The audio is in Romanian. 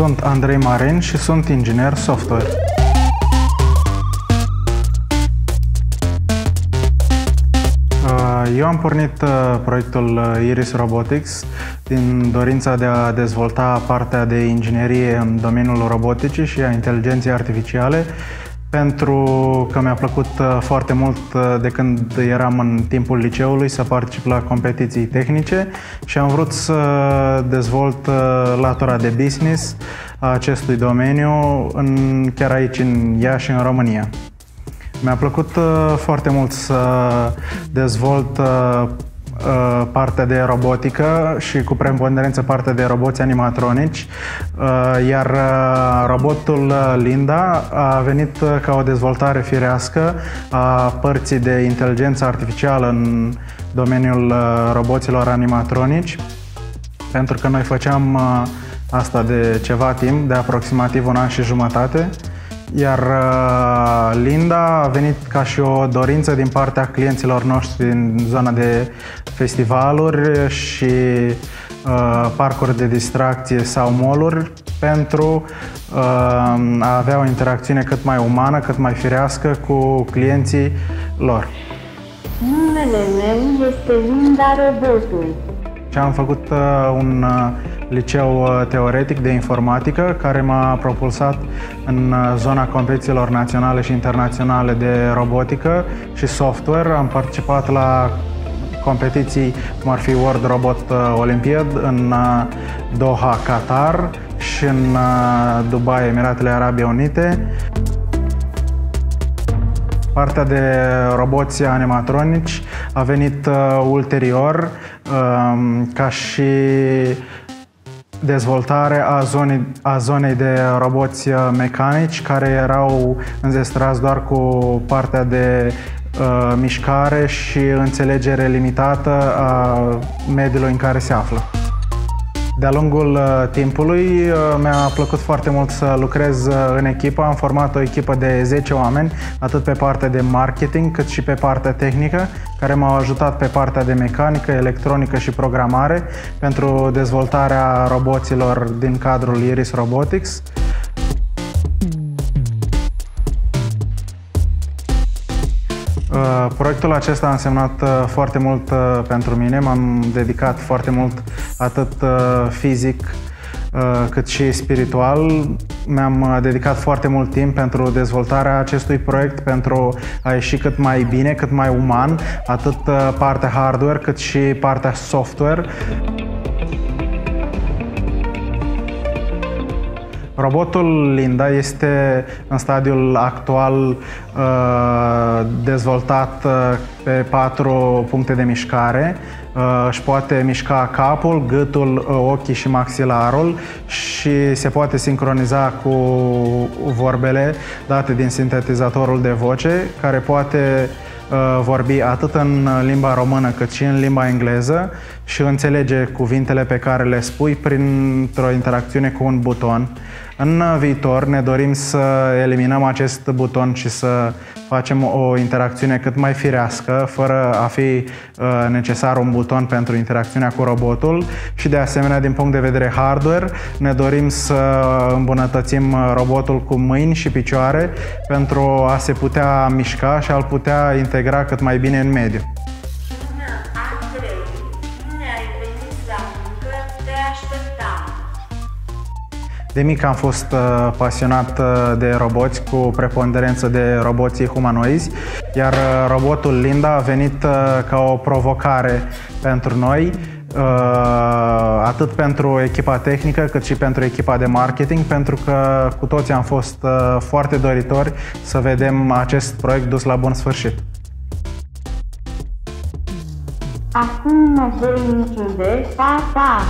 Sunt Andrei Marin și sunt inginer software. Eu am pornit proiectul Iris Robotics din dorința de a dezvolta partea de inginerie în domeniul roboticii și a inteligenței artificiale, pentru că mi-a plăcut foarte mult de când eram în timpul liceului să particip la competiții tehnice și am vrut să dezvolt latura de business a acestui domeniu chiar aici în Iași, în România. Mi-a plăcut foarte mult să dezvolt partea de robotică și cu preponderență partea de roboți animatronici, iar robotul Linda a venit ca o dezvoltare firească a părții de inteligență artificială în domeniul roboților animatronici, pentru că noi făceam asta de ceva timp, de aproximativ un an și jumătate. Iar Linda a venit ca și o dorință din partea clienților noștri din zona de festivaluri și parcuri de distracție sau mall-uri, pentru a avea o interacțiune cât mai umană, cât mai firească cu clienții lor. Numele meu este Linda Robotul. Și am făcut un liceu teoretic de informatică care m-a propulsat în zona competițiilor naționale și internaționale de robotică și software. Am participat la competiții cum ar fi World Robot Olympiad în Doha, Qatar și în Dubai, Emiratele Arabe Unite. Partea de roboți animatronici a venit ulterior ca și dezvoltare a zonei de roboți mecanici care erau înzestrați doar cu partea de mișcare și înțelegere limitată a mediului în care se află. De-a lungul timpului mi-a plăcut foarte mult să lucrez în echipă. Am format o echipă de 10 oameni, atât pe partea de marketing cât și pe partea tehnică, care m-au ajutat pe partea de mecanică, electronică și programare pentru dezvoltarea roboților din cadrul Iris Robotics. Proiectul acesta a însemnat foarte mult pentru mine, m-am dedicat foarte mult atât fizic cât și spiritual. Mi-am dedicat foarte mult timp pentru dezvoltarea acestui proiect, pentru a ieși cât mai bine, cât mai uman, atât partea hardware cât și partea software. Robotul Linda este în stadiul actual dezvoltat pe 4 puncte de mișcare. Își poate mișca capul, gâtul, ochii și maxilarul și se poate sincroniza cu vorbele date din sintetizatorul de voce, care poate vorbi atât în limba română cât și în limba engleză și înțelege cuvintele pe care le spui printr-o interacțiune cu un buton. În viitor ne dorim să eliminăm acest buton și să facem o interacțiune cât mai firească, fără a fi necesar un buton pentru interacțiunea cu robotul și de asemenea, din punct de vedere hardware, ne dorim să îmbunătățim robotul cu mâini și picioare pentru a se putea mișca și a-l putea integra cât mai bine în mediu. De mic am fost pasionat de roboți, cu preponderență de roboții humanoizi, iar robotul Linda a venit ca o provocare pentru noi, atât pentru echipa tehnică cât și pentru echipa de marketing, pentru că cu toții am fost foarte doritori să vedem acest proiect dus la bun sfârșit. Acum mă voi închide, pa, pa!